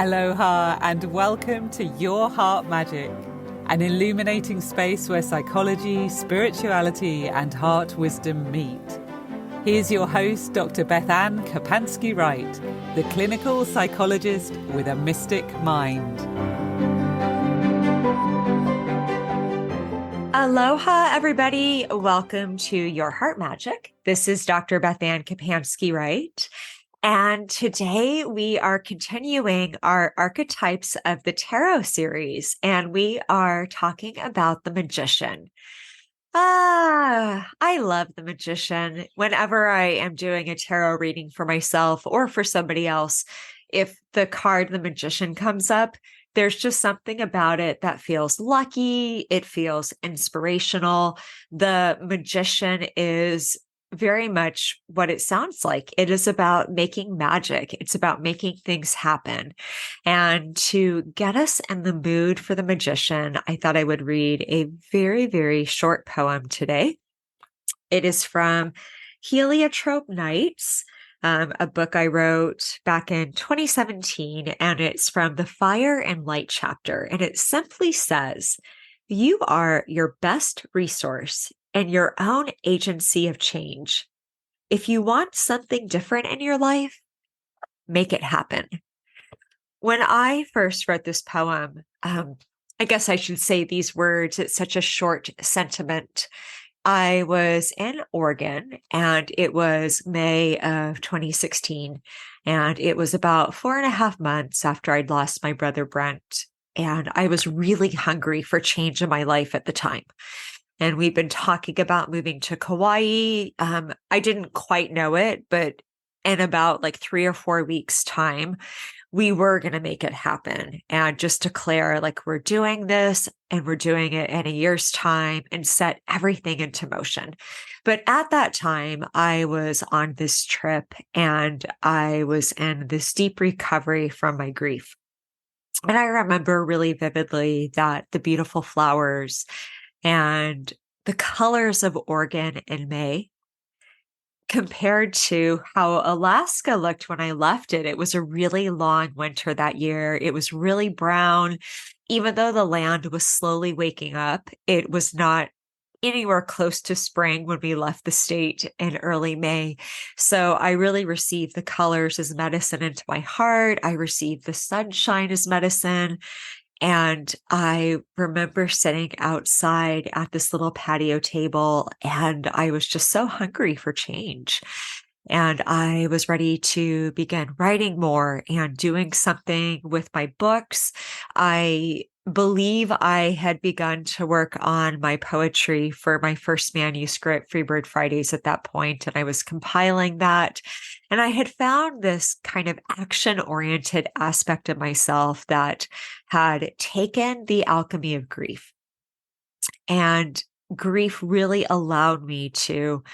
Aloha and welcome to Your Heart Magic, an illuminating space where psychology, spirituality and heart wisdom meet. Here's your host, Dr. BethAnne Kapansky-Wright, the clinical psychologist with a mystic mind. Aloha, everybody. Welcome to Your Heart Magic. This is Dr. BethAnne Kapansky-Wright. And today we are continuing our Archetypes of the Tarot series, and we are talking about the Magician. I love the Magician. Whenever I am doing a tarot reading for myself or for somebody else, if the card the Magician comes up, there's just something about it that feels lucky. It feels inspirational. The Magician is very much what it sounds like. It is about making magic. It's about making things happen. And to get us in the mood for the Magician, I thought I would read a very, very short poem today. It is from Heliotrope Nights, a book I wrote back in 2017, and it's from the Fire and Light chapter. And it simply says, "You are your best resource and your own agency of change. If you want something different in your life, make it happen." When I first wrote this poem, I guess I should say these words, it's such a short sentiment. I was in Oregon and it was May of 2016. And it was about 4.5 months after I'd lost my brother Brent. And I was really hungry for change in my life at the time. And we've been talking about moving to Kauai. I didn't quite know it, but in about like 3 or 4 weeks' time, we were going to make it happen and just declare like we're doing this and we're doing it in a year's time and set everything into motion. But at that time, I was on this trip and I was in this deep recovery from my grief. And I remember really vividly that the beautiful flowers and the colors of Oregon in May compared to how Alaska looked when I left it. It was a really long winter that year. It was really brown. Even though the land was slowly waking up, it was not anywhere close to spring when we left the state in early May. So I really received the colors as medicine into my heart. I received the sunshine as medicine. And I remember sitting outside at this little patio table, and I was just so hungry for change. And I was ready to begin writing more and doing something with my books. I believe I had begun to work on my poetry for my first manuscript, Freebird Fridays, at that point, and I was compiling that. And I had found this kind of action-oriented aspect of myself that had taken the alchemy of grief. And grief really allowed me to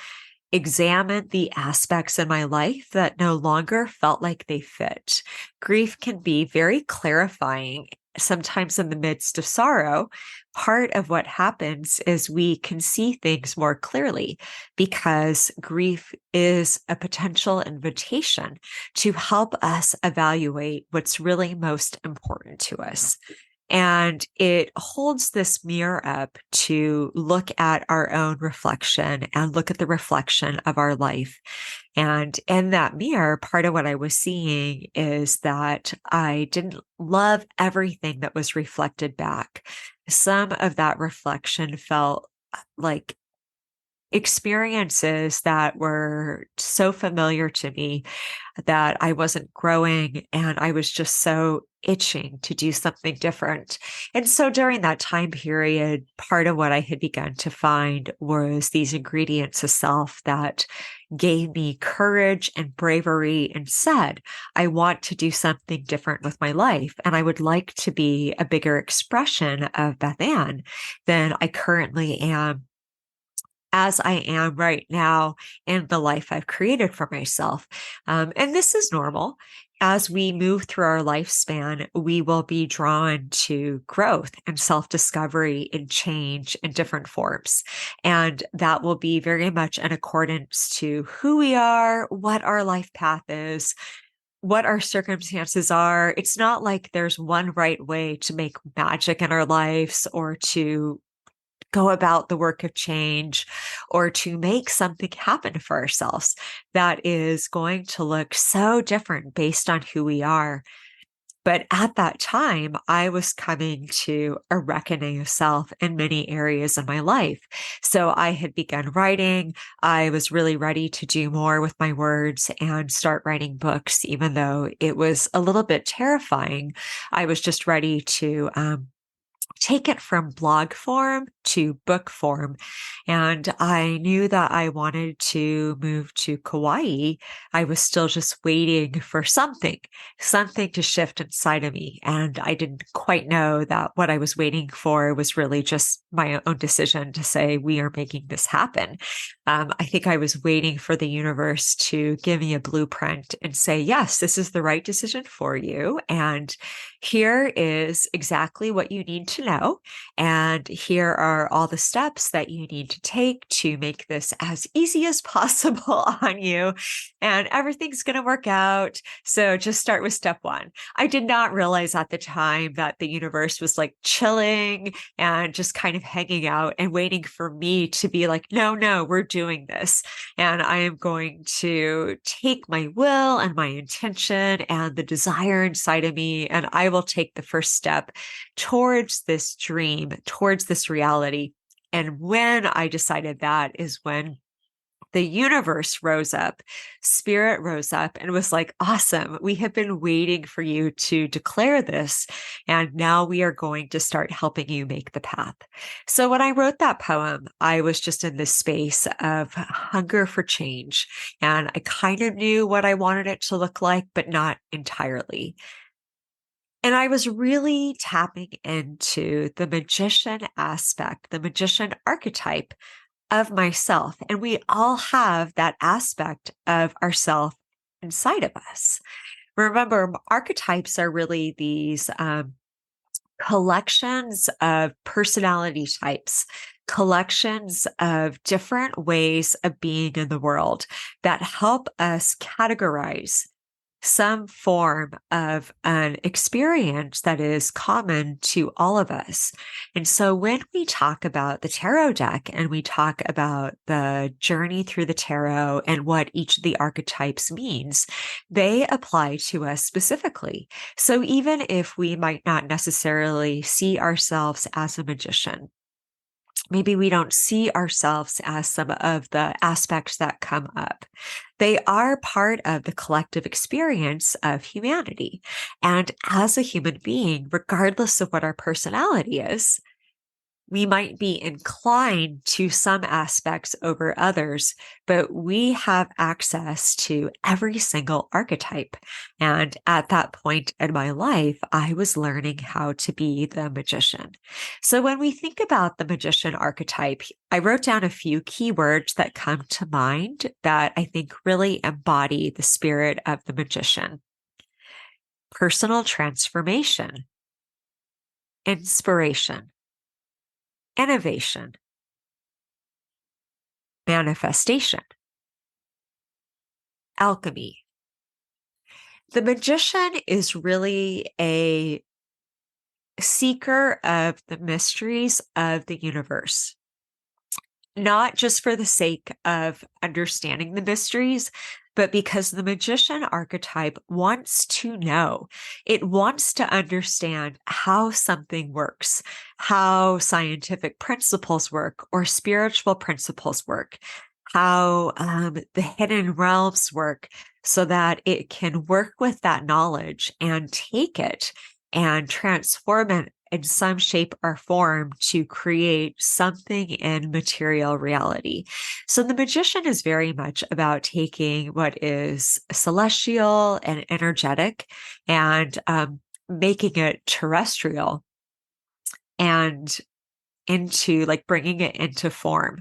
examine the aspects in my life that no longer felt like they fit. Grief can be very clarifying. Sometimes in the midst of sorrow, part of what happens is we can see things more clearly because grief is a potential invitation to help us evaluate what's really most important to us. And it holds this mirror up to look at our own reflection and look at the reflection of our life. And in that mirror, part of what I was seeing is that I didn't love everything that was reflected back. Some of that reflection felt like experiences that were so familiar to me that I wasn't growing and I was just so itching to do something different. And so during that time period, part of what I had begun to find was these ingredients of self that gave me courage and bravery and said, I want to do something different with my life. And I would like to be a bigger expression of BethAnne than I currently am, as I am right now in the life I've created for myself. And this is normal. As we move through our lifespan, we will be drawn to growth and self-discovery and change in different forms. And that will be very much in accordance to who we are, what our life path is, what our circumstances are. It's not like there's one right way to make magic in our lives or to go about the work of change or to make something happen for ourselves that is going to look so different based on who we are. But at that time, I was coming to a reckoning of self in many areas of my life. So I had begun writing. I was really ready to do more with my words and start writing books, even though it was a little bit terrifying. I was just ready to take it from blog form to book form. And I knew that I wanted to move to Kauai. I was still just waiting for something to shift inside of me. And I didn't quite know that what I was waiting for was really just my own decision to say, we are making this happen. I think I was waiting for the universe to give me a blueprint and say, yes, this is the right decision for you. And here is exactly what you need to know. And here are all the steps that you need to take to make this as easy as possible on you. And everything's going to work out. So just start with step one. I did not realize at the time that the universe was like chilling and just kind of hanging out and waiting for me to be like, no, we're doing this. And I am going to take my will and my intention and the desire inside of me, and I will take the first step towards this dream, towards this reality. And when I decided that is when the universe rose up, spirit rose up and was like, awesome. We have been waiting for you to declare this. And now we are going to start helping you make the path. So when I wrote that poem, I was just in this space of hunger for change. And I kind of knew what I wanted it to look like, but not entirely. And I was really tapping into the magician aspect, the magician archetype of myself. And we all have that aspect of ourself inside of us. Remember, archetypes are really these collections of personality types, collections of different ways of being in the world that help us categorize some form of an experience that is common to all of us. And so when we talk about the tarot deck and we talk about the journey through the tarot and what each of the archetypes means, they apply to us specifically. So even if we might not necessarily see ourselves as a magician, maybe we don't see ourselves as some of the aspects that come up. They are part of the collective experience of humanity. And as a human being, regardless of what our personality is, we might be inclined to some aspects over others, but we have access to every single archetype. And at that point in my life, I was learning how to be the magician. So when we think about the magician archetype, I wrote down a few keywords that come to mind that I think really embody the spirit of the magician: personal transformation, inspiration, innovation, manifestation, alchemy. The magician is really a seeker of the mysteries of the universe, not just for the sake of understanding the mysteries, but because the magician archetype wants to know. It wants to understand how something works, how scientific principles work or spiritual principles work, how the hidden realms work, so that it can work with that knowledge and take it and transform it in some shape or form to create something in material reality. So the magician is very much about taking what is celestial and energetic and making it terrestrial and into like bringing it into form.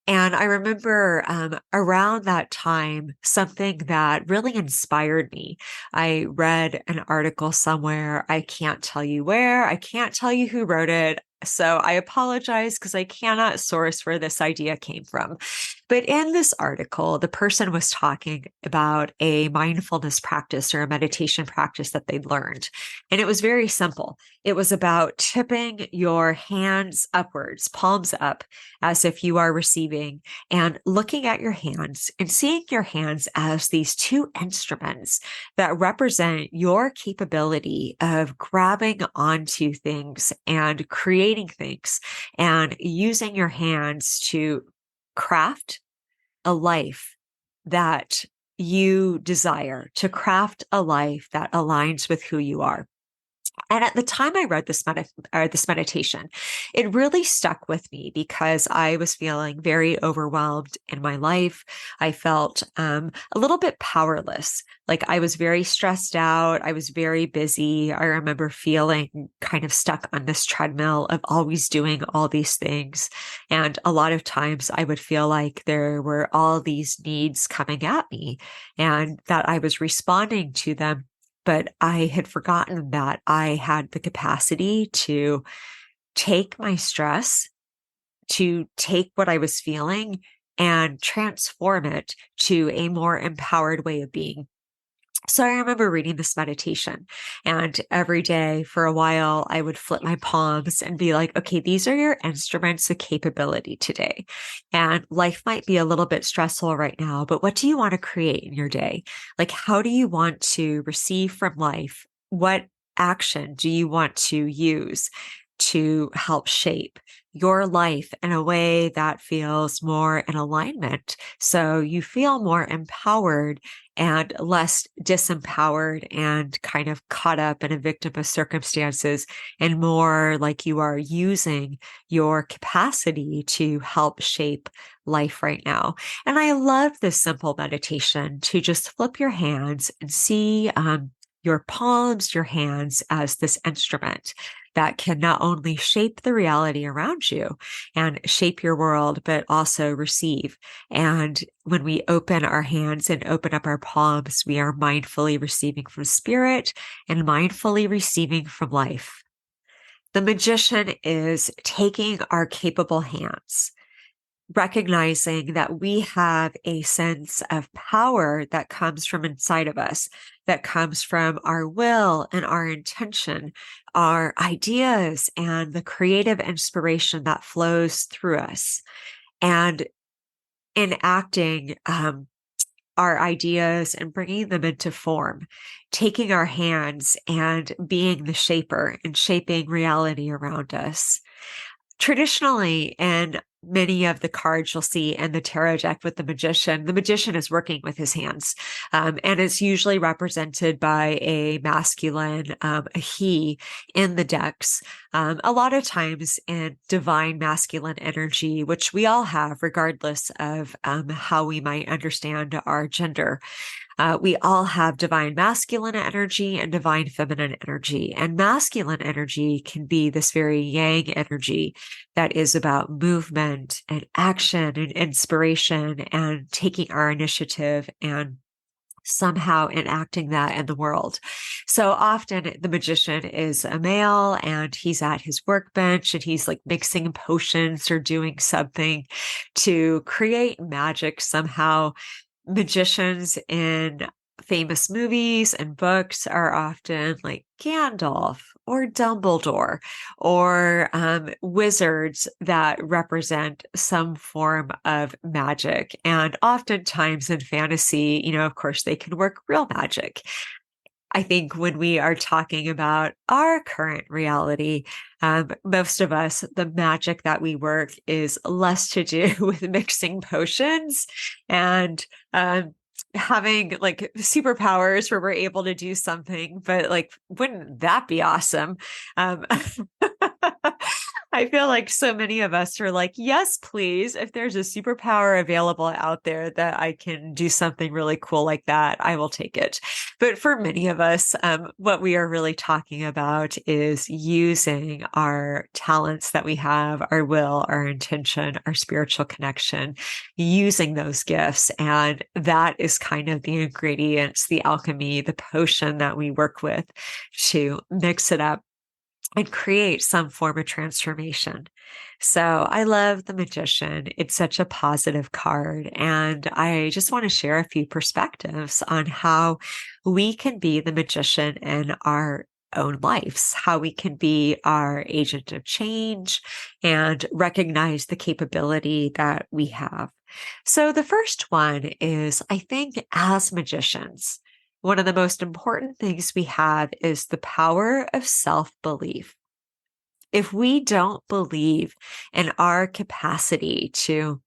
And I remember around that time, something that really inspired me. I read an article somewhere. I can't tell you where, I can't tell you who wrote it. So I apologize because I cannot source where this idea came from. But in this article, the person was talking about a mindfulness practice or a meditation practice that they'd learned. And it was very simple. It was about tipping your hands upwards, palms up, as if you are receiving, and looking at your hands and seeing your hands as these two instruments that represent your capability of grabbing onto things and creating things and using your hands to craft a life that you desire, to craft a life that aligns with who you are. And at the time I read this meditation, it really stuck with me because I was feeling very overwhelmed in my life. I felt a little bit powerless. Like I was very stressed out. I was very busy. I remember feeling kind of stuck on this treadmill of always doing all these things. And a lot of times I would feel like there were all these needs coming at me and that I was responding to them. But I had forgotten that I had the capacity to take my stress, to take what I was feeling and transform it to a more empowered way of being. So I remember reading this meditation, and every day for a while, I would flip my palms and be like, okay, these are your instruments of capability today. And life might be a little bit stressful right now, but what do you want to create in your day? Like, how do you want to receive from life? What action do you want to use to help shape your life in a way that feels more in alignment? So you feel more empowered and less disempowered and kind of caught up in a victim of circumstances, and more like you are using your capacity to help shape life right now. And I love this simple meditation to just flip your hands and see your palms, your hands as this instrument that can not only shape the reality around you and shape your world, but also receive. And when we open our hands and open up our palms, we are mindfully receiving from spirit and mindfully receiving from life. The magician is taking our capable hands, recognizing that we have a sense of power that comes from inside of us, that comes from our will and our intention, our ideas, and the creative inspiration that flows through us. And enacting our ideas and bringing them into form, taking our hands and being the shaper and shaping reality around us. Traditionally, in many of the cards you'll see in the tarot deck with the magician is working with his hands. And it's usually represented by a masculine, a he in the decks. A lot of times in divine masculine energy, which we all have, regardless of how we might understand our gender. We all have divine masculine energy and divine feminine energy. And masculine energy can be this very yang energy that is about movement and action and inspiration and taking our initiative and somehow enacting that in the world. So often the magician is a male and he's at his workbench and he's like mixing potions or doing something to create magic somehow. Magicians in famous movies and books are often like Gandalf or Dumbledore or wizards that represent some form of magic. And oftentimes in fantasy, of course, they can work real magic. I think when we are talking about our current reality, most of us, the magic that we work is less to do with mixing potions and having like superpowers where we're able to do something. But like, wouldn't that be awesome? I feel like so many of us are like, yes, please. If there's a superpower available out there that I can do something really cool like that, I will take it. But for many of us, what we are really talking about is using our talents that we have, our will, our intention, our spiritual connection, using those gifts. And that is kind of the ingredients, the alchemy, the potion that we work with to mix it up and create some form of transformation. So I love the Magician. It's such a positive card. And I just want to share a few perspectives on how we can be the magician in our own lives, how we can be our agent of change and recognize the capability that we have. So the first one is, I think, as magicians, one of the most important things we have is the power of self-belief. If we don't believe in our capacity to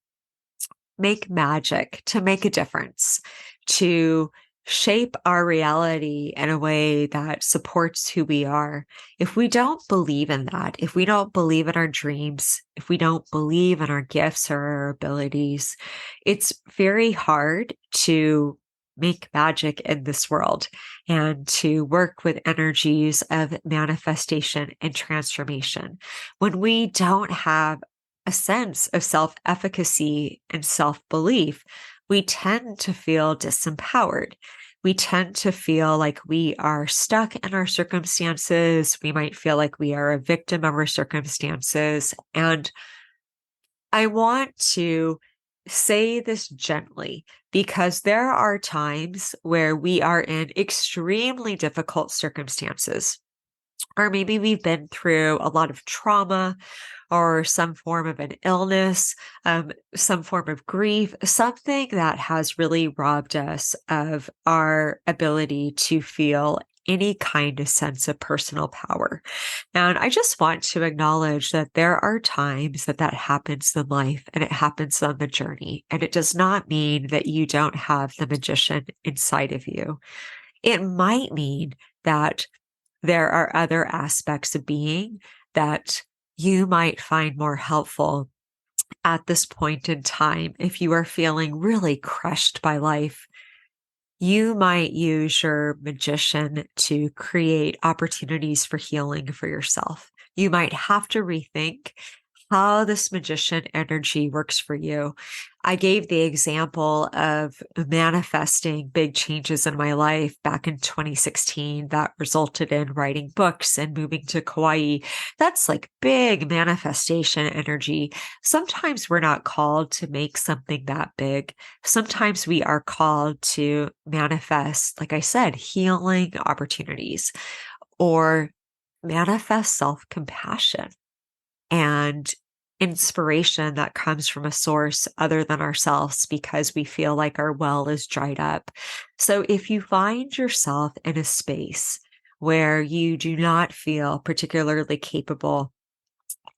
make magic, to make a difference, to shape our reality in a way that supports who we are, if we don't believe in that, if we don't believe in our dreams, if we don't believe in our gifts or our abilities, it's very hard to make magic in this world and to work with energies of manifestation and transformation. When we don't have a sense of self efficacy and self belief, we tend to feel disempowered. We tend to feel like we are stuck in our circumstances. We might feel like we are a victim of our circumstances. And I want to say this gently because there are times where we are in extremely difficult circumstances, or maybe we've been through a lot of trauma or some form of an illness, some form of grief, something that has really robbed us of our ability to feel any kind of sense of personal power. And I just want to acknowledge that there are times that happens in life and it happens on the journey. And it does not mean that you don't have the magician inside of you. It might mean that there are other aspects of being that you might find more helpful at this point in time. If you are feeling really crushed by life, you might use your magician to create opportunities for healing for yourself. You might have to rethink how this magician energy works for you. I gave the example of manifesting big changes in my life back in 2016 that resulted in writing books and moving to Kauai. That's like big manifestation energy. Sometimes we're not called to make something that big. Sometimes we are called to manifest, like I said, healing opportunities or manifest self-compassion and inspiration that comes from a source other than ourselves because we feel like our well is dried up. So if you find yourself in a space where you do not feel particularly capable,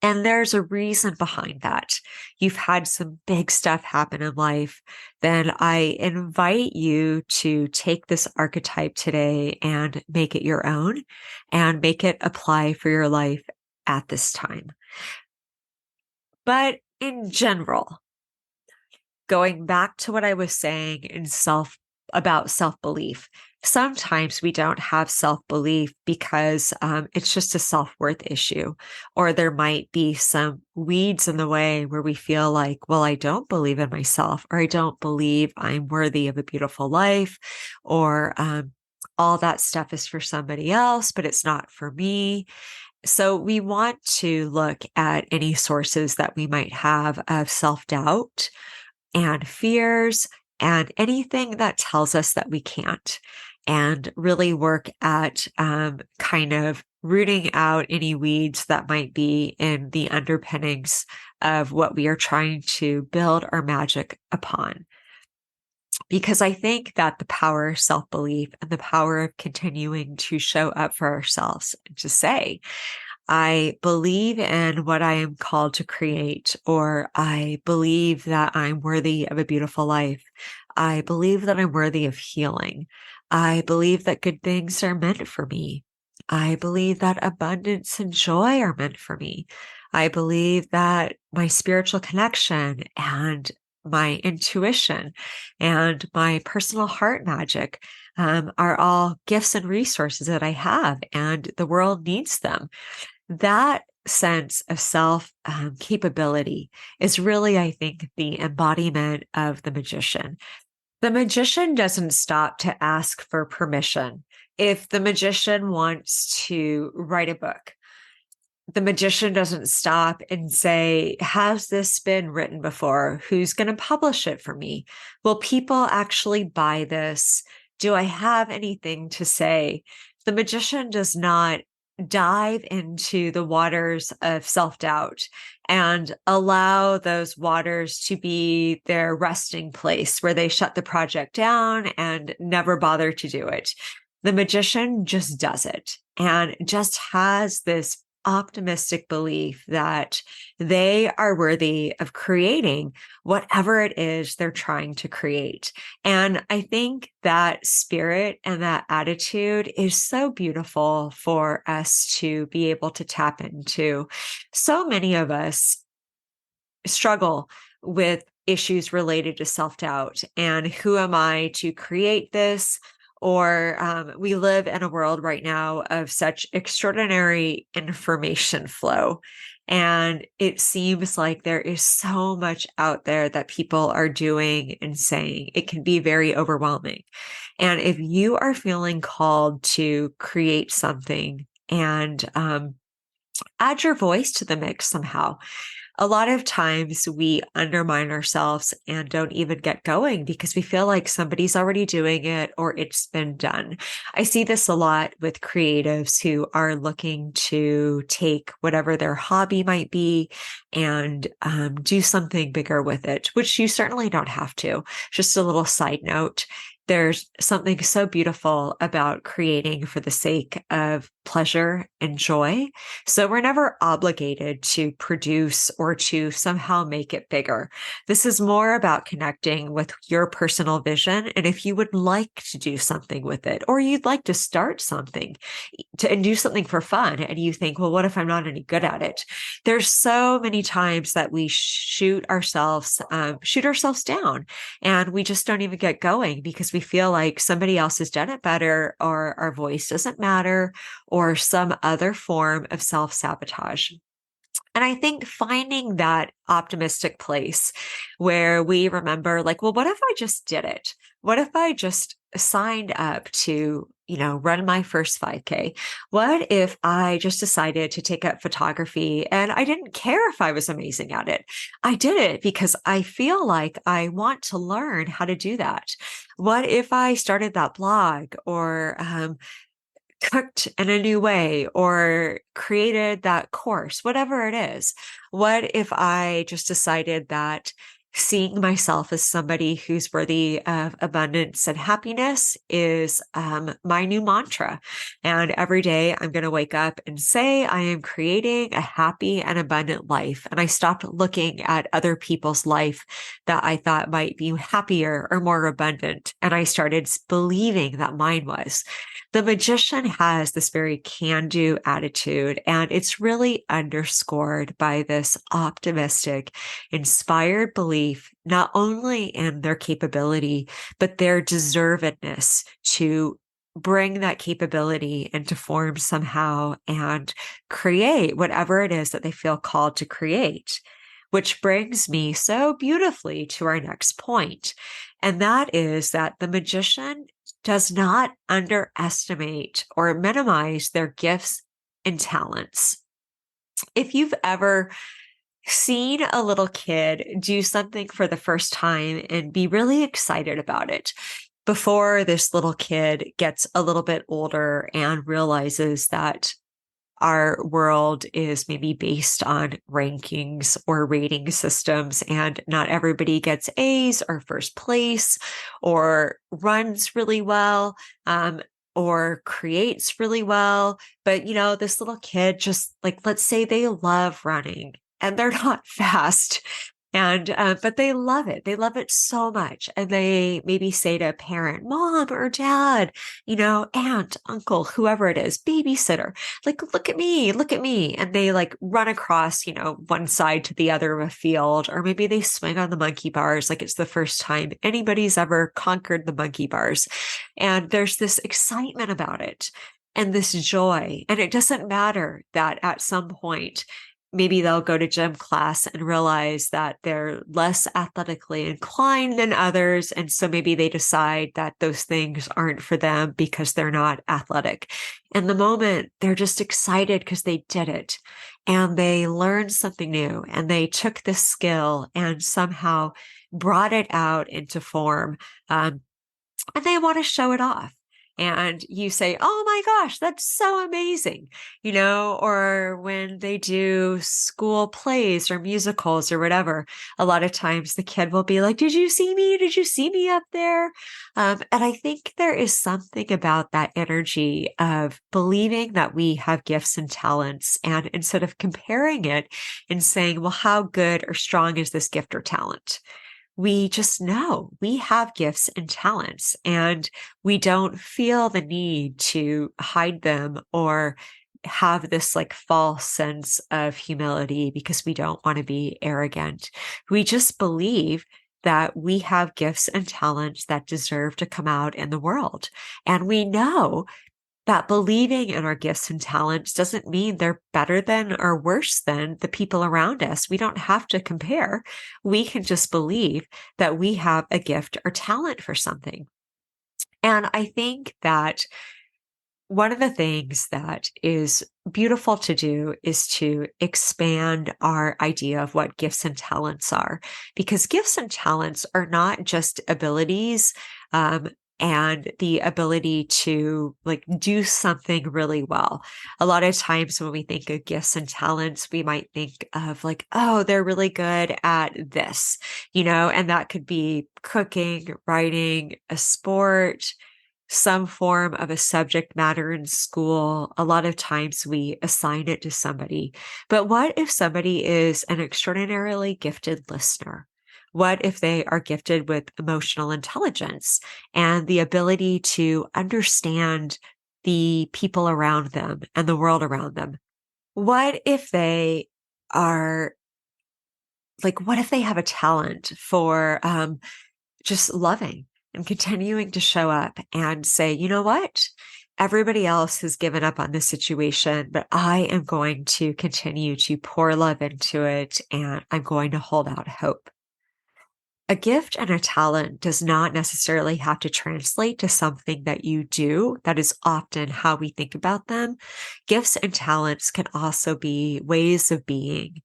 and there's a reason behind that, you've had some big stuff happen in life, then I invite you to take this archetype today and make it your own and make it apply for your life at this time. But in general, going back to what I was saying about self-belief, sometimes we don't have self-belief because it's just a self-worth issue, or there might be some weeds in the way where we feel like, well, I don't believe in myself, or I don't believe I'm worthy of a beautiful life, or all that stuff is for somebody else, but it's not for me. So we want to look at any sources that we might have of self-doubt and fears and anything that tells us that we can't, and really work at kind of rooting out any weeds that might be in the underpinnings of what we are trying to build our magic upon. Because I think that the power of self-belief and the power of continuing to show up for ourselves and to say, I believe in what I am called to create, or I believe that I'm worthy of a beautiful life. I believe that I'm worthy of healing. I believe that good things are meant for me. I believe that abundance and joy are meant for me. I believe that my spiritual connection and my intuition and my personal heart magic are all gifts and resources that I have, and the world needs them. That sense of self capability is really, I think, the embodiment of the magician. The magician doesn't stop to ask for permission. If the magician wants to write a book, the magician doesn't stop and say, has this been written before? Who's going to publish it for me? Will people actually buy this? Do I have anything to say? The magician does not dive into the waters of self-doubt and allow those waters to be their resting place where they shut the project down and never bother to do it. The magician just does it and just has this optimistic belief that they are worthy of creating whatever it is they're trying to create. And I think that spirit and that attitude is so beautiful for us to be able to tap into. So many of us struggle with issues related to self-doubt and who am I to create this? Or we live in a world right now of such extraordinary information flow. And it seems like there is so much out there that people are doing and saying. It can be very overwhelming. And if you are feeling called to create something and add your voice to the mix somehow, a lot of times we undermine ourselves and don't even get going because we feel like somebody's already doing it or it's been done. I see this a lot with creatives who are looking to take whatever their hobby might be and do something bigger with it, which you certainly don't have to. Just a little side note. There's something so beautiful about creating for the sake of pleasure and joy. So we're never obligated to produce or to somehow make it bigger. This is more about connecting with your personal vision. And if you would like to do something with it, or you'd like to start something and do something for fun, and you think, well, what if I'm not any good at it? There's so many times that we shoot ourselves down and we just don't even get going because we feel like somebody else has done it better, or our voice doesn't matter, or some other form of self-sabotage. And I think finding that optimistic place where we remember, like, well, what if I just did it? What if I just signed up to, run my first 5K? What if I just decided to take up photography and I didn't care if I was amazing at it? I did it because I feel like I want to learn how to do that. What if I started that blog or cooked in a new way or created that course, whatever it is? What if I just decided that seeing myself as somebody who's worthy of abundance and happiness is my new mantra? And every day I'm going to wake up and say, I am creating a happy and abundant life. And I stopped looking at other people's life that I thought might be happier or more abundant. And I started believing that mine was. The magician has this very can-do attitude, and it's really underscored by this optimistic, inspired belief, not only in their capability, but their deservedness to bring that capability into form somehow and create whatever it is that they feel called to create. Which brings me so beautifully to our next point. And that is that the magician does not underestimate or minimize their gifts and talents. If you've ever seen a little kid do something for the first time and be really excited about it, before this little kid gets a little bit older and realizes that our world is maybe based on rankings or rating systems, and not everybody gets A's or first place or runs really well, or creates really well. But, this little kid just, like, let's say they love running and they're not fast. And, but they love it. They love it so much. And they maybe say to a parent, mom or dad, aunt, uncle, whoever it is, babysitter, like, look at me, look at me. And they like run across, one side to the other of a field, or maybe they swing on the monkey bars. Like it's the first time anybody's ever conquered the monkey bars. And there's this excitement about it and this joy. And it doesn't matter that at some point maybe they'll go to gym class and realize that they're less athletically inclined than others. And so maybe they decide that those things aren't for them because they're not athletic. In the moment, they're just excited because they did it and they learned something new and they took this skill and somehow brought it out into form. And they want to show it off. And you say, oh my gosh, that's so amazing, or when they do school plays or musicals or whatever, a lot of times the kid will be like, did you see me? Did you see me up there? And I think there is something about that energy of believing that we have gifts and talents. And instead of comparing it and saying, well, how good or strong is this gift or talent? We just know we have gifts and talents and we don't feel the need to hide them or have this like false sense of humility because we don't want to be arrogant. We just believe that we have gifts and talents that deserve to come out in the world. And we know that believing in our gifts and talents doesn't mean they're better than or worse than the people around us. We don't have to compare. We can just believe that we have a gift or talent for something. And I think that one of the things that is beautiful to do is to expand our idea of what gifts and talents are, because gifts and talents are not just abilities, and the ability to like do something really well. A lot of times when we think of gifts and talents, we might think of like, oh, they're really good at this, and that could be cooking, writing, a sport, some form of a subject matter in school. A lot of times we assign it to somebody. But what if somebody is an extraordinarily gifted listener? What if they are gifted with emotional intelligence and the ability to understand the people around them and the world around them? What if they are what if they have a talent for just loving and continuing to show up and say, you know what? Everybody else has given up on this situation, but I am going to continue to pour love into it and I'm going to hold out hope. A gift and a talent does not necessarily have to translate to something that you do. That is often how we think about them. Gifts and talents can also be ways of being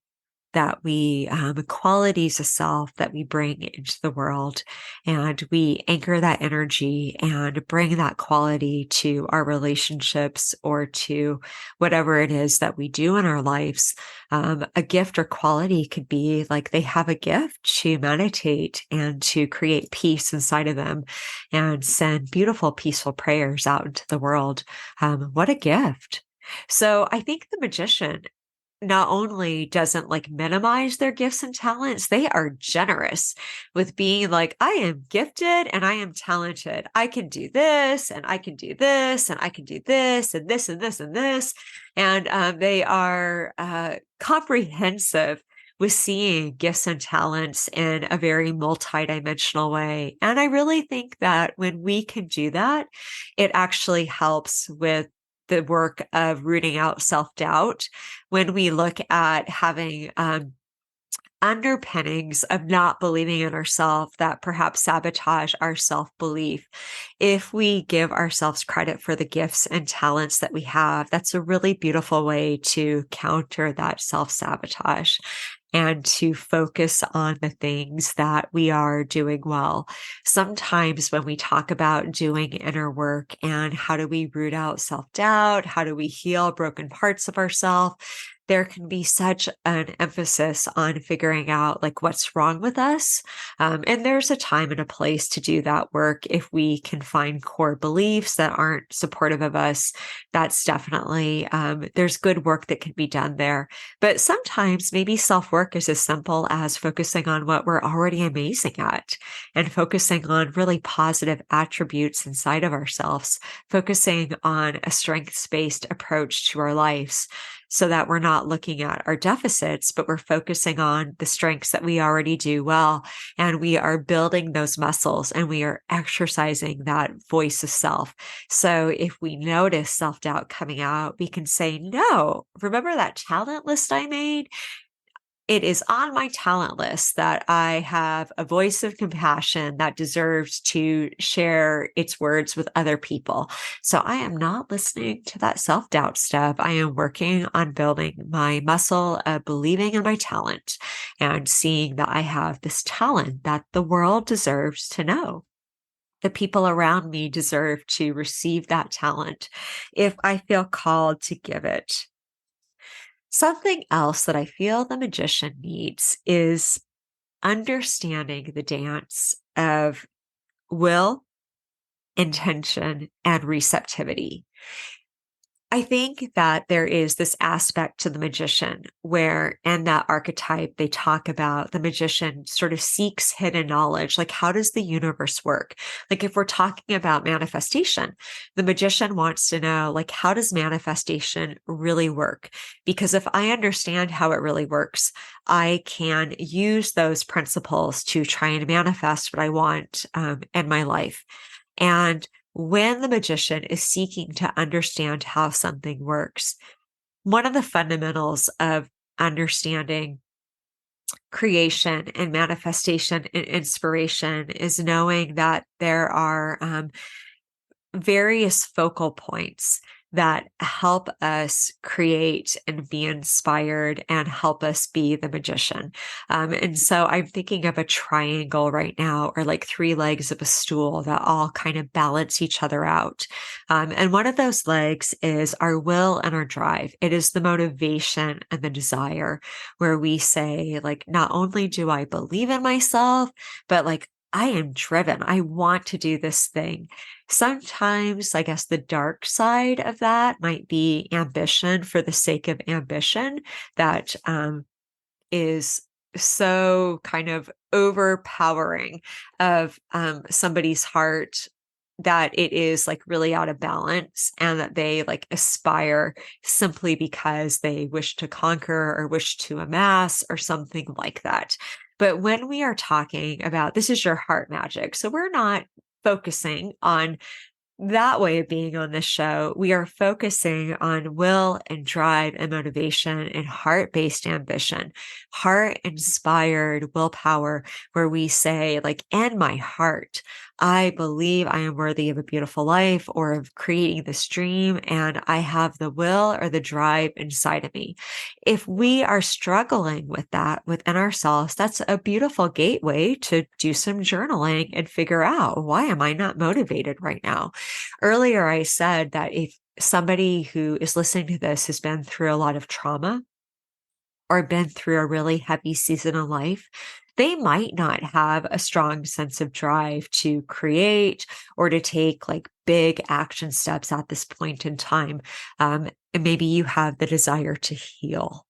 that we, qualities of self that we bring into the world. And we anchor that energy and bring that quality to our relationships or to whatever it is that we do in our lives. A gift or quality could be like they have a gift to meditate and to create peace inside of them and send beautiful, peaceful prayers out into the world. What a gift. So I think the magician not only doesn't minimize their gifts and talents, they are generous with being like, I am gifted and I am talented. I can do this and I can do this and I can do this and this and this and this. And they are comprehensive with seeing gifts and talents in a very multidimensional way. And I really think that when we can do that, it actually helps with the work of rooting out self-doubt. When we look at having underpinnings of not believing in ourselves that perhaps sabotage our self-belief, if we give ourselves credit for the gifts and talents that we have, that's a really beautiful way to counter that self-sabotage and to focus on the things that we are doing well. Sometimes when we talk about doing inner work and how do we root out self-doubt, how do we heal broken parts of ourselves, there can be such an emphasis on figuring out what's wrong with us. And there's a time and a place to do that work. If we can find core beliefs that aren't supportive of us, that's definitely, there's good work that can be done there. But sometimes maybe self-work is as simple as focusing on what we're already amazing at and focusing on really positive attributes inside of ourselves, focusing on a strengths-based approach to our lives. so that we're not looking at our deficits, but we're focusing on the strengths that we already do well. And we are building those muscles and we are exercising that voice of self. So if we notice self-doubt coming out, we can say, no, remember that talent list I made? It is on my talent list that I have a voice of compassion that deserves to share its words with other people. So I am not listening to that self-doubt stuff. I am working on building my muscle of believing in my talent and seeing that I have this talent that the world deserves to know. The people around me deserve to receive that talent if I feel called to give it. Something else that I feel the magician needs is understanding the dance of will, intention, and receptivity. I think that there is this aspect to the magician where in that archetype, they talk about the magician sort of seeks hidden knowledge. Like, how does the universe work? Like, if we're talking about manifestation, the magician wants to know, like, how does manifestation really work? Because if I understand how it really works, I can use those principles to try and manifest what I want in my life. And when the magician is seeking to understand how something works, one of the fundamentals of understanding creation and manifestation and inspiration is knowing that there are various focal points that help us create and be inspired and help us be the magician. And so I'm thinking of a triangle right now, or like three legs of a stool that all kind of balance each other out. And one of those legs is our will and our drive. It is the motivation and the desire where we say, like, not only do I believe in myself, but like, I am driven. I want to do this thing. Sometimes, I guess, the dark side of that might be ambition for the sake of ambition that is so kind of overpowering of somebody's heart that it is like really out of balance and that they like aspire simply because they wish to conquer or wish to amass or something like that. But when we are talking about this is your heart magic, so we're not focusing on that way of being on this show. We are focusing on will and drive and motivation and heart-based ambition, heart-inspired willpower, where we say, like, in my heart, I believe I am worthy of a beautiful life or of creating this dream, and I have the will or the drive inside of me. If we are struggling with that within ourselves, that's a beautiful gateway to do some journaling and figure out, why am I not motivated right now? Earlier, I said that if somebody who is listening to this has been through a lot of trauma or been through a really heavy season of life, they might not have a strong sense of drive to create or to take like big action steps at this point in time. And maybe you have the desire to heal,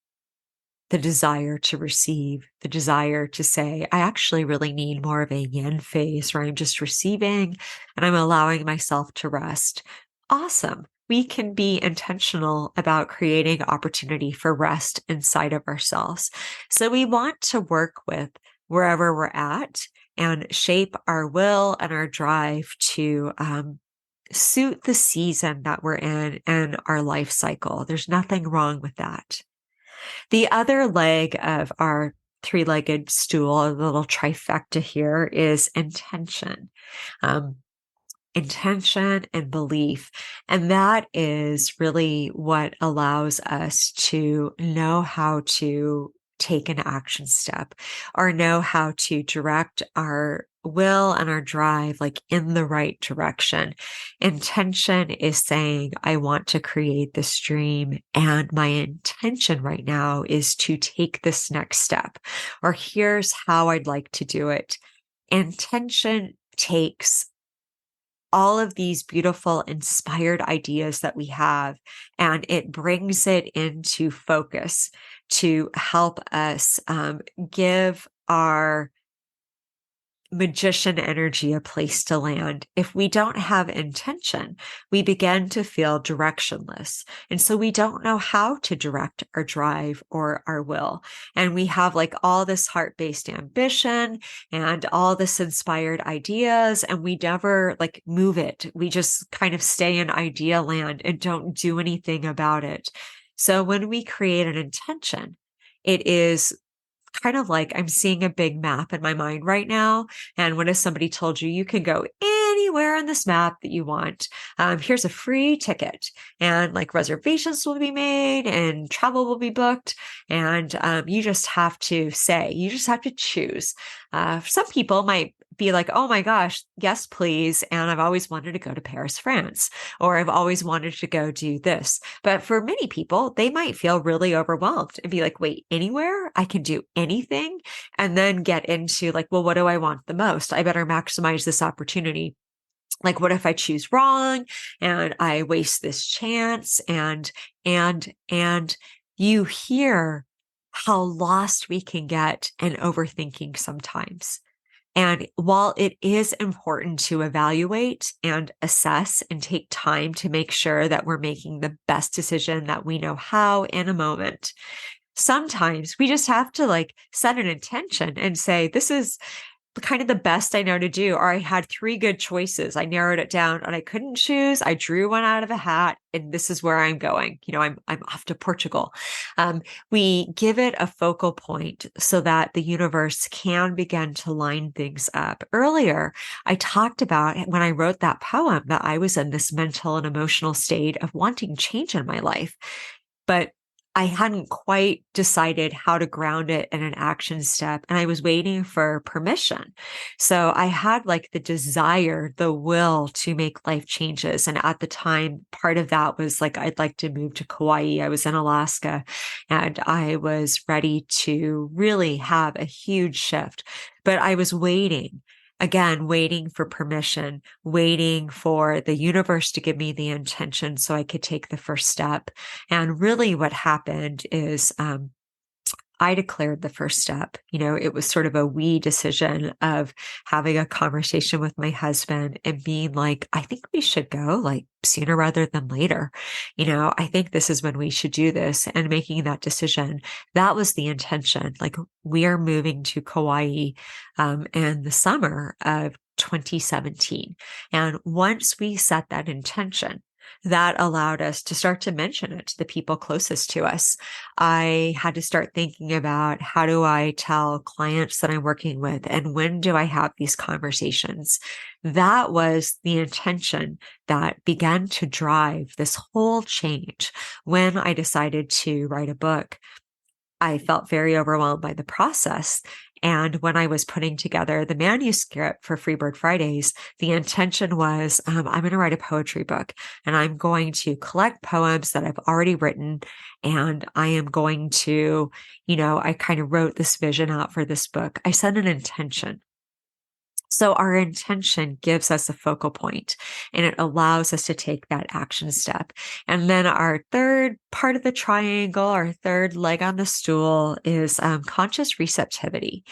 the desire to receive, the desire to say, I actually really need more of a yin phase where I'm just receiving and I'm allowing myself to rest. Awesome. We can be intentional about creating opportunity for rest inside of ourselves. So we want to work with wherever we're at and shape our will and our drive to suit the season that we're in and our life cycle. There's nothing wrong with that. The other leg of our three-legged stool, a little trifecta here, is intention. Um, Intention and belief. And that is really what allows us to know how to take an action step or know how to direct our will and our drive like in the right direction. Intention is saying, I want to create this dream and my intention right now is to take this next step, or here's how I'd like to do it. Intention takes all of these beautiful inspired ideas that we have, and it brings it into focus to help us give our magician energy a place to land. If we don't have intention, we begin to feel directionless. And so we don't know how to direct our drive or our will. And we have like all this heart-based ambition and all this inspired ideas, and we never like move it. We just kind of stay in idea land and don't do anything about it. So when we create an intention, it is kind of like I'm seeing a big map in my mind right now. And what if somebody told you you can go anywhere on this map that you want? Here's a free ticket, and like reservations will be made and travel will be booked. And you just have to you just have to choose. Some people might be like, oh my gosh, yes, please. And I've always wanted to go to Paris, France, or I've always wanted to go do this. But for many people, they might feel really overwhelmed and be like, wait, anywhere? I can do anything? And then get into like, well, what do I want the most? I better maximize this opportunity. Like, what if I choose wrong and I waste this chance? And you hear how lost we can get in overthinking sometimes. And while it is important to evaluate and assess and take time to make sure that we're making the best decision that we know how in a moment, sometimes we just have to like set an intention and say, this is kind of the best I know to do. Or I had 3 good choices. I narrowed it down and I couldn't choose. I drew one out of a hat and this is where I'm going. I'm off to Portugal. We give it a focal point so that the universe can begin to line things up. Earlier, I talked about when I wrote that poem that I was in this mental and emotional state of wanting change in my life. But I hadn't quite decided how to ground it in an action step, and I was waiting for permission. So I had like the desire, the will to make life changes. And at the time, part of that was like, I'd like to move to Kauai. I was in Alaska and I was ready to really have a huge shift, but I was waiting. Again, waiting for permission, waiting for the universe to give me the intention so I could take the first step. And really what happened is I declared the first step. It was sort of a we decision of having a conversation with my husband and being like, I think we should go like sooner rather than later. I think this is when we should do this, and making that decision. That was the intention. Like, we are moving to Kauai in the summer of 2017. And once we set that intention, that allowed us to start to mention it to the people closest to us. I had to start thinking about, how do I tell clients that I'm working with, and when do I have these conversations? That was the intention that began to drive this whole change. When I decided to write a book, I felt very overwhelmed by the process. And when I was putting together the manuscript for Freebird Fridays, the intention was, I'm going to write a poetry book, and I'm going to collect poems that I've already written. And I am going to, I kind of wrote this vision out for this book. I set an intention. So our intention gives us a focal point, and it allows us to take that action step. And then our third part of the triangle, our third leg on the stool, is conscious receptivity.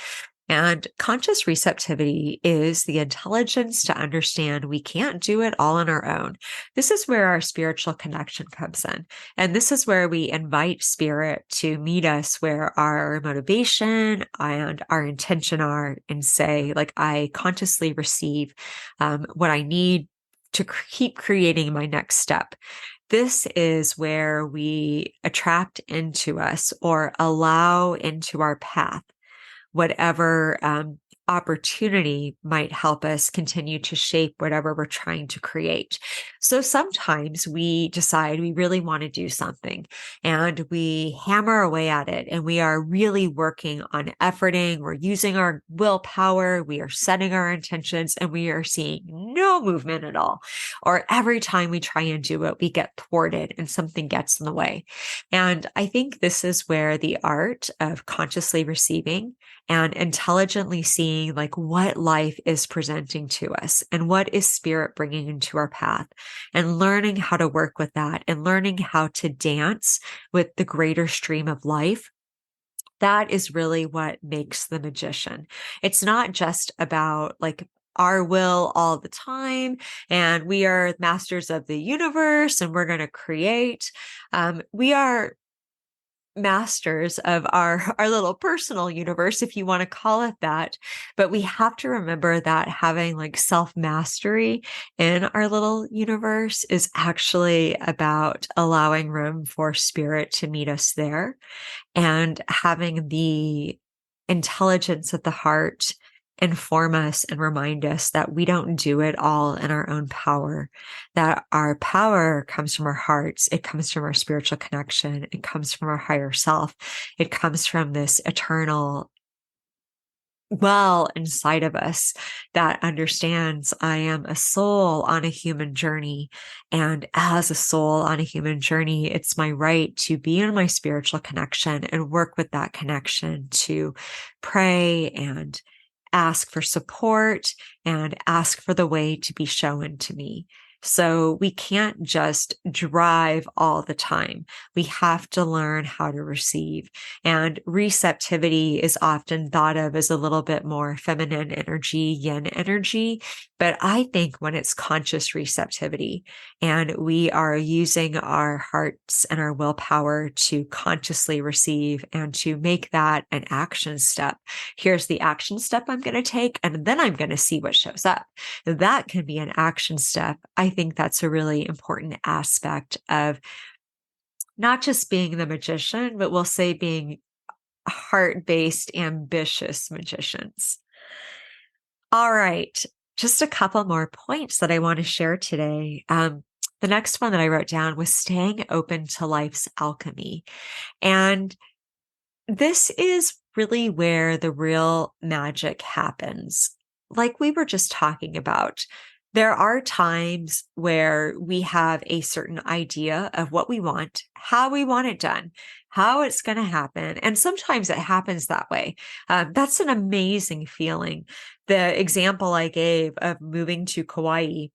And conscious receptivity is the intelligence to understand we can't do it all on our own. This is where our spiritual connection comes in. And this is where we invite spirit to meet us where our motivation and our intention are, and say, like, I consciously receive what I need to keep creating my next step. This is where we attract into us or allow into our path whatever opportunity might help us continue to shape whatever we're trying to create. So sometimes we decide we really want to do something, and we hammer away at it, and we are really working on efforting. We're using our willpower. We are setting our intentions, and we are seeing no movement at all. Or every time we try and do it, we get thwarted and something gets in the way. And I think this is where the art of consciously receiving and intelligently seeing like what life is presenting to us and what is spirit bringing into our path, and learning how to work with that, and learning how to dance with the greater stream of life That is really what makes the magician. It's not just about like our will all the time, and we are masters of the universe and we're going to create. We are masters of our little personal universe, if you want to call it that. But we have to remember that having like self mastery in our little universe is actually about allowing room for spirit to meet us there, and having the intelligence of the heart inform us and remind us that we don't do it all in our own power, that our power comes from our hearts. It comes from our spiritual connection. It comes from our higher self. It comes from this eternal well inside of us that understands I am a soul on a human journey. And as a soul on a human journey, it's my right to be in my spiritual connection and work with that connection to pray and ask for support and ask for the way to be shown to me. So we can't just drive all the time. We have to learn how to receive. And receptivity is often thought of as a little bit more feminine energy, yin energy. But I think when it's conscious receptivity and we are using our hearts and our willpower to consciously receive and to make that an action step. Here's the action step I'm going to take, and then I'm going to see what shows up. That can be an action step. I think that's a really important aspect of not just being the magician, but we'll say being heart-based, ambitious magicians. All right, just a couple more points that I want to share today. The next one that I wrote down was staying open to life's alchemy. And this is really where the real magic happens. Like we were just talking about, there are times where we have a certain idea of what we want, how we want it done, how it's going to happen. And sometimes it happens that way. That's an amazing feeling. The example I gave of moving to Kauai,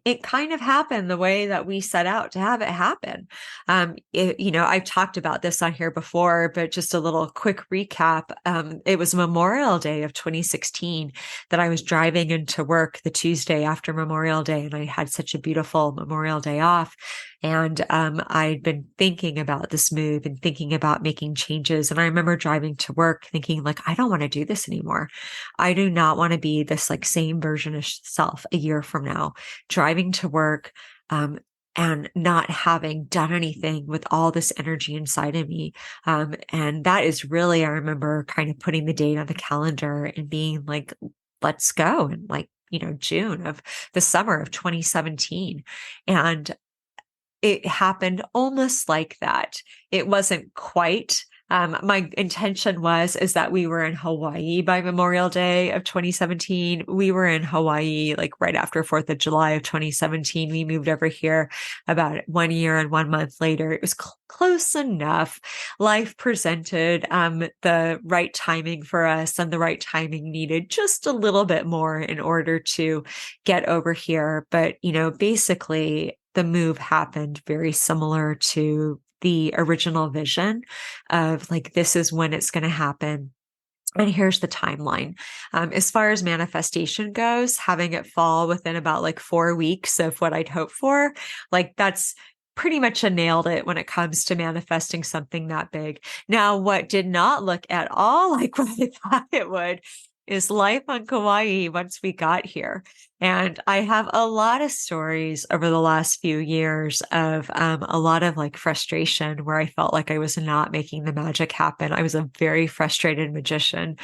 it kind of happened the way that we set out to have it happen. I've talked about this on here before, but just a little quick recap. It was Memorial Day of 2016 that I was driving into work the Tuesday after Memorial Day, and I had such a beautiful Memorial Day off. And I'd been thinking about this move and thinking about making changes. And I remember driving to work thinking, like, I don't want to do this anymore. I do not want to be this like same version of self a year from now, driving to work and not having done anything with all this energy inside of me. And that is really, I remember kind of putting the date on the calendar and being like, let's go. And like, June of the summer of 2017. And it happened almost like that. It wasn't quite. My intention is that we were in Hawaii by Memorial Day of 2017. We were in Hawaii like right after 4th of July of 2017. We moved over here about 1 year and 1 month later. It was close enough. Life presented the right timing for us, and the right timing needed just a little bit more in order to get over here. But, basically the move happened very similar to the original vision of like, this is when it's going to happen. And here's the timeline. As far as manifestation goes, having it fall within about like 4 weeks of what I'd hoped for, like that's pretty much a nailed it when it comes to manifesting something that big. Now, what did not look at all like what I thought it would is life on Kauai once we got here. And I have a lot of stories over the last few years of a lot of like frustration where I felt like I was not making the magic happen. I was a very frustrated magician.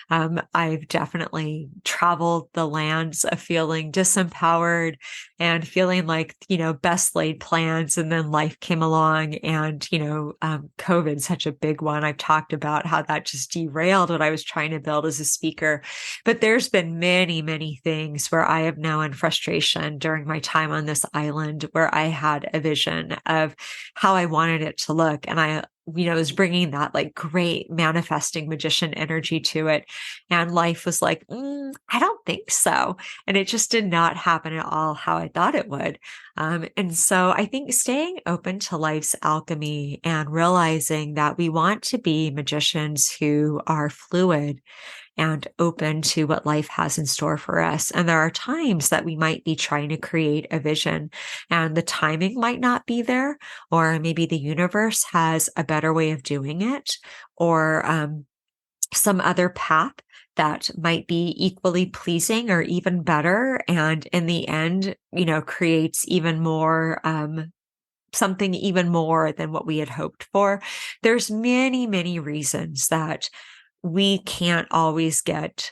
I've definitely traveled the lands of feeling disempowered and feeling like, best laid plans. And then life came along and, COVID's such a big one. I've talked about how that just derailed what I was trying to build as a speaker. But there's been many, many things where I have now in frustration during my time on this island where I had a vision of how I wanted it to look. And I is bringing that like great manifesting magician energy to it. And life was like, I don't think so. And it just did not happen at all how I thought it would. And so I think staying open to life's alchemy and realizing that we want to be magicians who are fluid and open to what life has in store for us. And there are times that we might be trying to create a vision and the timing might not be there, or maybe the universe has a better way of doing it, or some other path that might be equally pleasing or even better. And in the end, creates even more, something even more than what we had hoped for. There's many, many reasons that we can't always get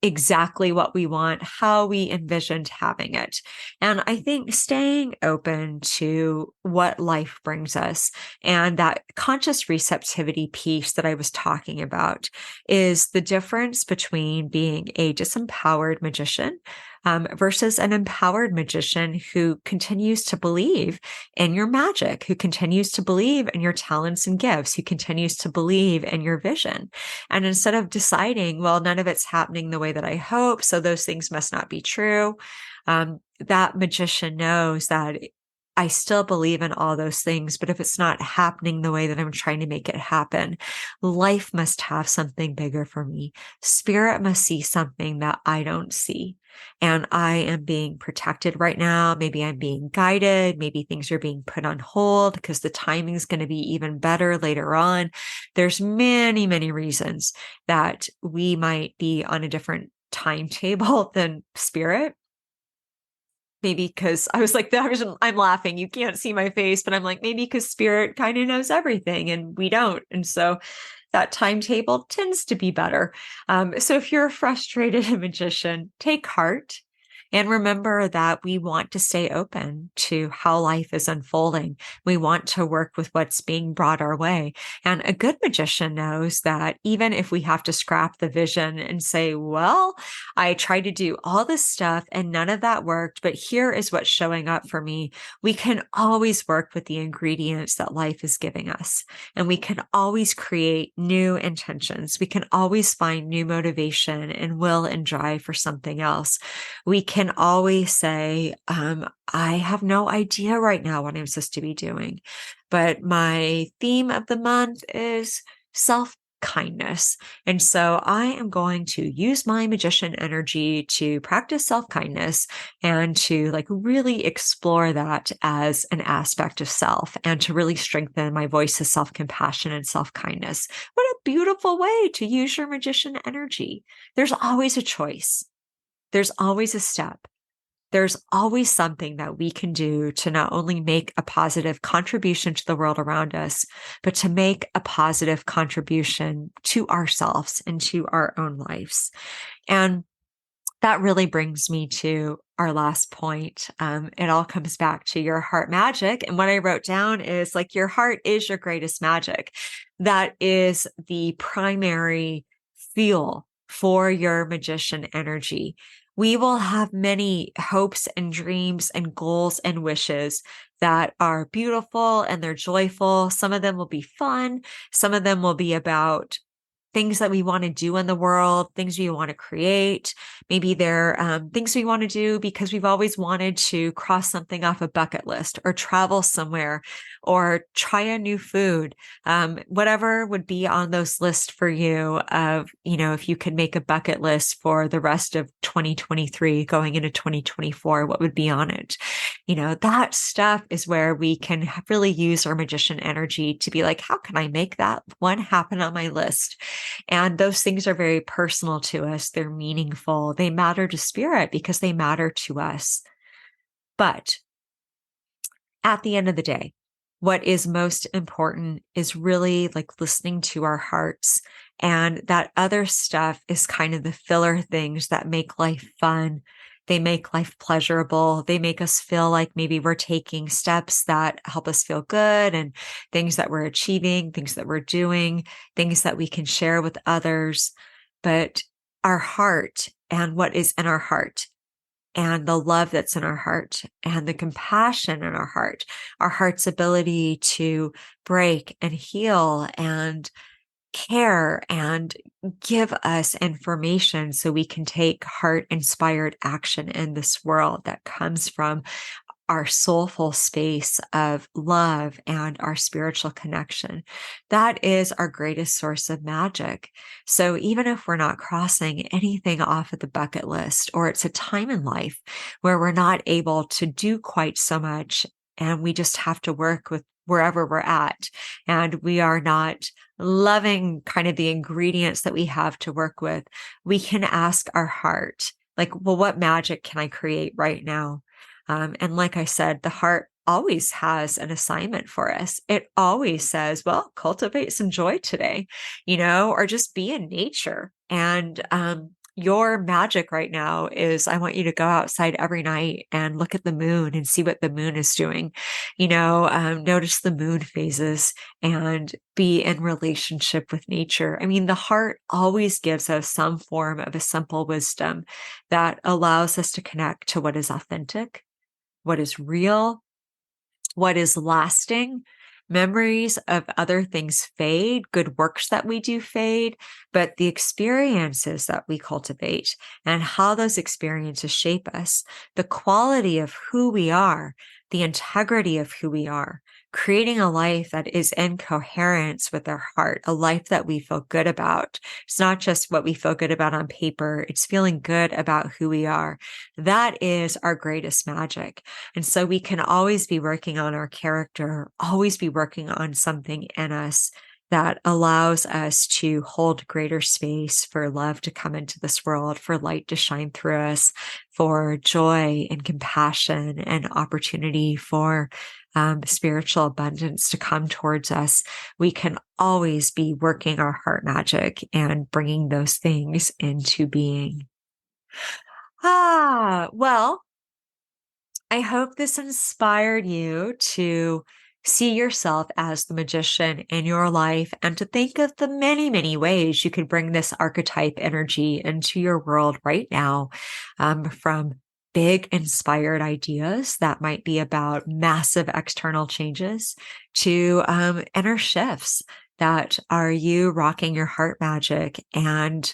exactly what we want, how we envisioned having it. And I think staying open to what life brings us and that conscious receptivity piece that I was talking about is the difference between being a disempowered magician versus an empowered magician who continues to believe in your magic, who continues to believe in your talents and gifts, who continues to believe in your vision. And instead of deciding, well, none of it's happening the way that I hope, so those things must not be true, that magician knows that I still believe in all those things, but if it's not happening the way that I'm trying to make it happen, life must have something bigger for me. Spirit must see something that I don't see. And I am being protected right now. Maybe I'm being guided. Maybe things are being put on hold because the timing is going to be even better later on. There's many, many reasons that we might be on a different timetable than spirit. Maybe because I was like, I'm laughing. You can't see my face, but I'm like, maybe because spirit kind of knows everything and we don't. And so that timetable tends to be better. So if you're a frustrated magician, take heart and remember that we want to stay open to how life is unfolding. We want to work with what's being brought our way. And a good magician knows that even if we have to scrap the vision and say, well, I tried to do all this stuff and none of that worked, but here is what's showing up for me. We can always work with the ingredients that life is giving us. And we can always create new intentions. We can always find new motivation and will and drive for something else. We can always say, I have no idea right now what I'm supposed to be doing, but my theme of the month is self-kindness. And so I am going to use my magician energy to practice self-kindness and to like really explore that as an aspect of self and to really strengthen my voice of self-compassion and self-kindness. What a beautiful way to use your magician energy. There's always a choice. There's always a step. There's always something that we can do to not only make a positive contribution to the world around us, but to make a positive contribution to ourselves and to our own lives. And that really brings me to our last point. It all comes back to your heart magic. And what I wrote down is like, your heart is your greatest magic. That is the primary fuel for your magician energy. We will have many hopes and dreams and goals and wishes that are beautiful and they're joyful. Some of them will be fun. Some of them will be about things that we want to do in the world, things we want to create. Maybe they're things we want to do because we've always wanted to cross something off a bucket list or travel somewhere or try a new food. Whatever would be on those lists for you of, if you could make a bucket list for the rest of 2023 going into 2024, what would be on it? That stuff is where we can really use our magician energy to be like, how can I make that one happen on my list? And those things are very personal to us. They're meaningful. They matter to spirit because they matter to us. But at the end of the day, what is most important is really like listening to our hearts. And that other stuff is kind of the filler things that make life fun. They make life pleasurable. They make us feel like maybe we're taking steps that help us feel good and things that we're achieving, things that we're doing, things that we can share with others. But our heart and what is in our heart and the love that's in our heart and the compassion in our heart's ability to break and heal and care and give us information so we can take heart inspired action in this world that comes from our soulful space of love and our spiritual connection. That is our greatest source of magic. So even if we're not crossing anything off of the bucket list, or it's a time in life where we're not able to do quite so much, and we just have to work with wherever we're at, and we are not loving kind of the ingredients that we have to work with, we can ask our heart, like, well, what magic can I create right now? And like I said, the heart always has an assignment for us. It always says, well, cultivate some joy today, or just be in nature. And your magic right now is I want you to go outside every night and look at the moon and see what the moon is doing. Notice the moon phases and be in relationship with nature. I mean, the heart always gives us some form of a simple wisdom that allows us to connect to what is authentic, what is real, what is lasting. Memories of other things fade, good works that we do fade, but the experiences that we cultivate and how those experiences shape us, the quality of who we are, the integrity of who we are, creating a life that is in coherence with our heart, a life that we feel good about. It's not just what we feel good about on paper, it's feeling good about who we are. That is our greatest magic. And so we can always be working on our character, always be working on something in us that allows us to hold greater space for love to come into this world, for light to shine through us, for joy and compassion and opportunity for spiritual abundance to come towards us. We can always be working our heart magic and bringing those things into being. Well, I hope this inspired you to see yourself as the magician in your life and to think of the many, many ways you could bring this archetype energy into your world right now, from big inspired ideas that might be about massive external changes to inner shifts that are you rocking your heart magic and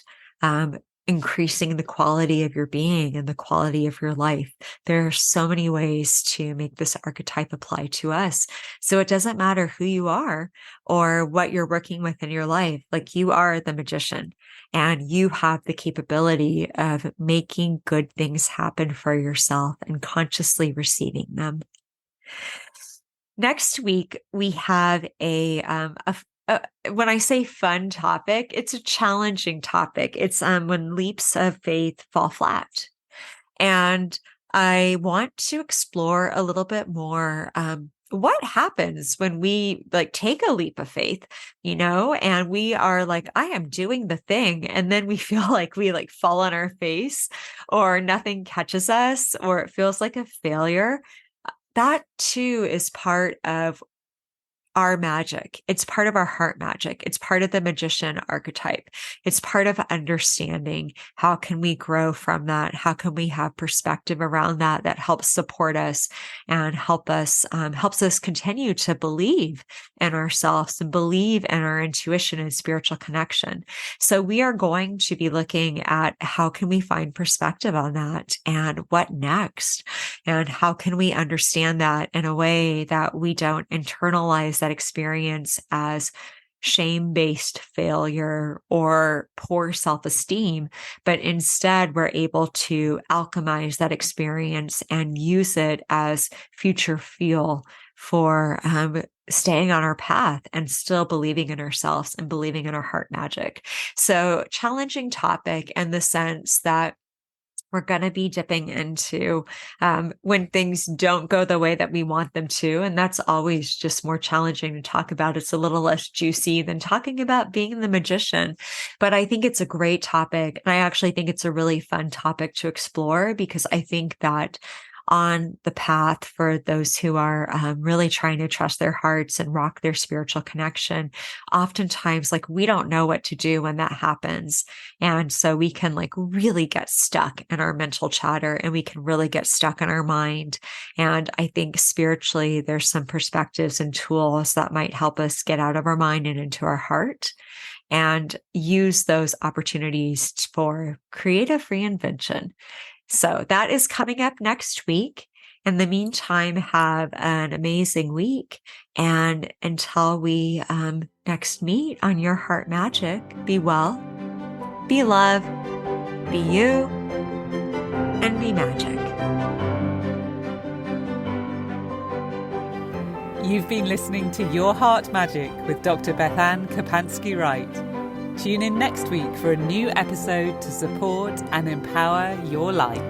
increasing the quality of your being and the quality of your life. There are so many ways to make this archetype apply to us. So it doesn't matter who you are or what you're working with in your life. Like, you are the magician and you have the capability of making good things happen for yourself and consciously receiving them. Next week, we have when I say fun topic, it's a challenging topic. It's when leaps of faith fall flat. And I want to explore a little bit more what happens when we take a leap of faith, and we are like, I am doing the thing. And then we feel like we fall on our face, or nothing catches us, or it feels like a failure. That too is part of our magic. It's part of our heart magic. It's part of the magician archetype. It's part of understanding how can we grow from that? How can we have perspective around that helps support us and helps us continue to believe in ourselves and believe in our intuition and spiritual connection. So we are going to be looking at how can we find perspective on that and what next, and how can we understand that in a way that we don't internalize that experience as shame-based failure or poor self-esteem, but instead we're able to alchemize that experience and use it as future fuel for staying on our path and still believing in ourselves and believing in our heart magic. So, challenging topic in the sense that we're going to be dipping into when things don't go the way that we want them to. And that's always just more challenging to talk about. It's a little less juicy than talking about being the magician. But I think it's a great topic. And I actually think it's a really fun topic to explore, because I think that on the path for those who are really trying to trust their hearts and rock their spiritual connection. Oftentimes, like, we don't know what to do when that happens. And so we can like really get stuck in our mental chatter, and we can really get stuck in our mind. And I think spiritually, there's some perspectives and tools that might help us get out of our mind and into our heart, and use those opportunities for creative reinvention. So that is coming up next week. In the meantime, have an amazing week. And until we next meet on Your Heart Magic, be well, be love, be you, and be magic. You've been listening to Your Heart Magic with Dr. BethAnne Kapansky-Wright. Tune in next week for a new episode to support and empower your light.